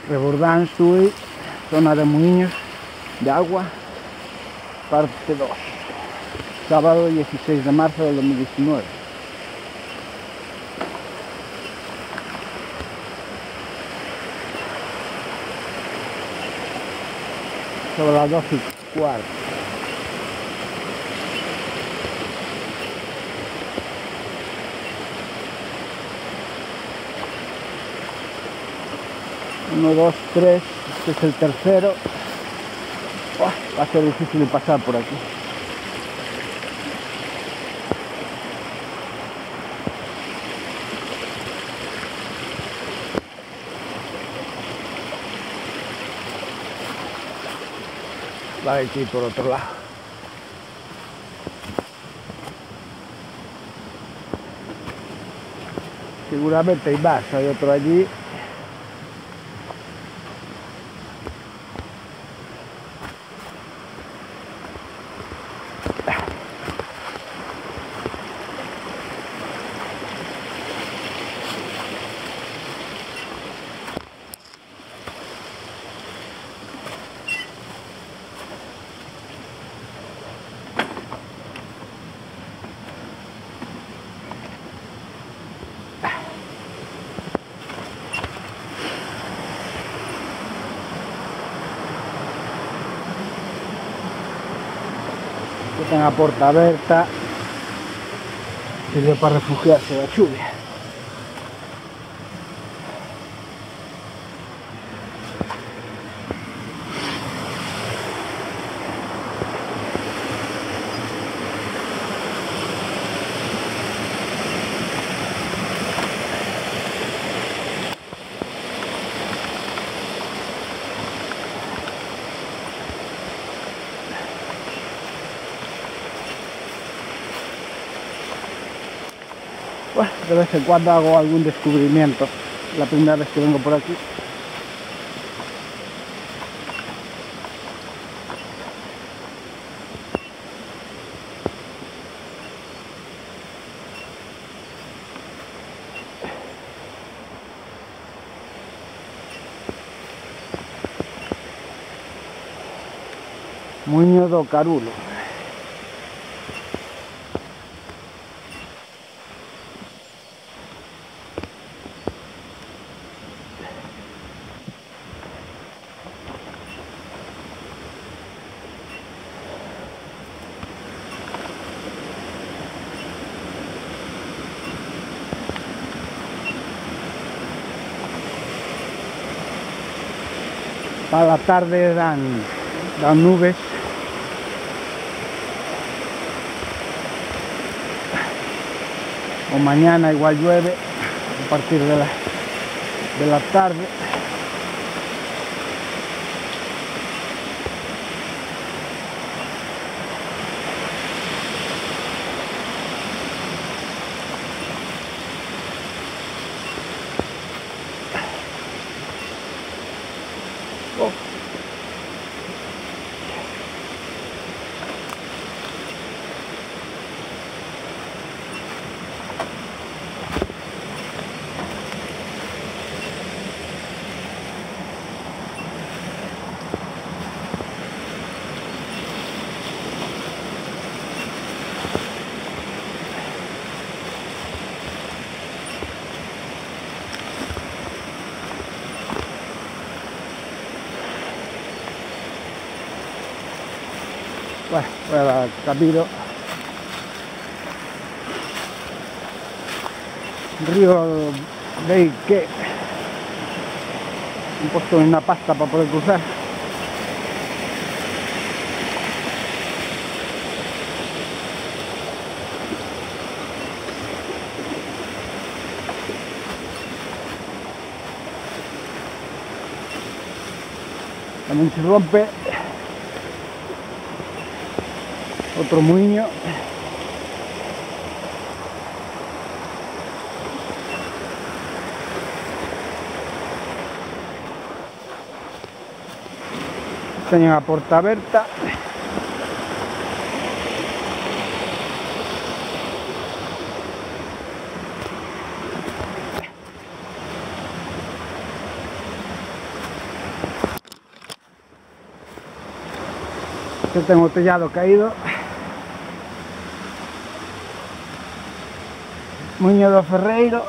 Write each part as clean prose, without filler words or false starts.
Rebordán, Sui, zona de Moinhos de Agua, parte 2, sábado 16 de marzo del 2019. Sobre las 12:15. Uno, dos, tres, este es el tercero. Va a ser difícil de pasar por aquí. Va a ir por otro lado. Seguramente hay más, hay otro allí. Que tenga porta abierta, sirve para refugiarse de la lluvia. Bueno, de vez en cuando hago algún descubrimiento. La primera vez que vengo por aquí. Moinho do Carulo. Para la tarde dan nubes. O mañana igual llueve a partir de la tarde. Bueno, voy a dar camino. Río de que he puesto una pasta para poder cruzar. También se rompe otro moinho. Teñen a porta aberta. Este ten o tellado caído. Muiño do Ferreiro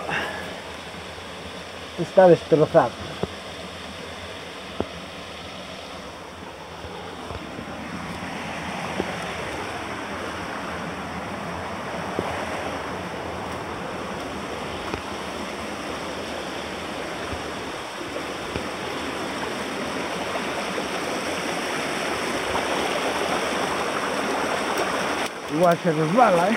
está destrozado. Igual se resbala, ¿eh?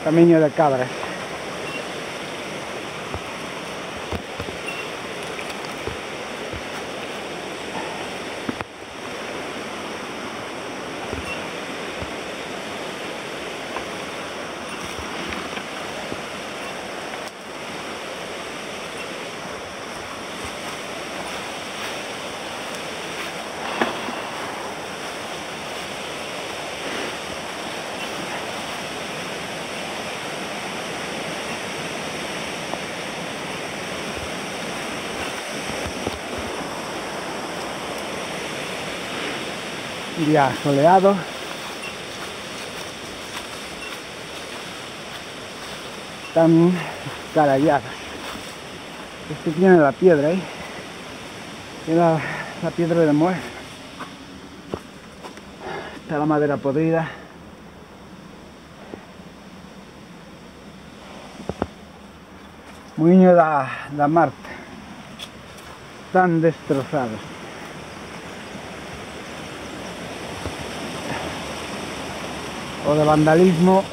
Camiño de cabras. Día soleado. Están caralladas. Este tiene la piedra ahí. Tiene la piedra de muer. Está la madera podrida. Muiño da Marte. Están destrozados. O de vandalismo,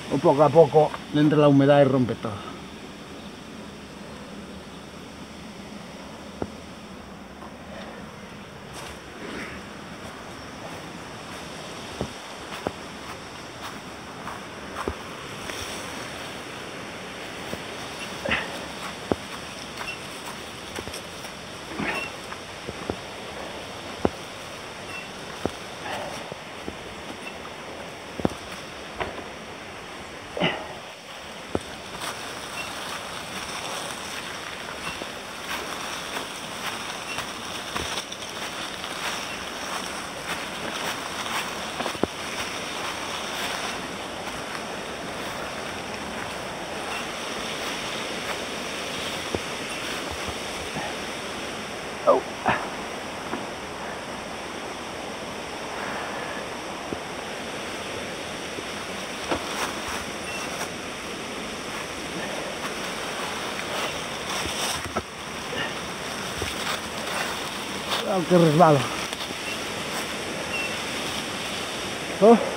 o poco a poco le entra la humedad y rompe todo. Oh. Aunque resbalo. Oh.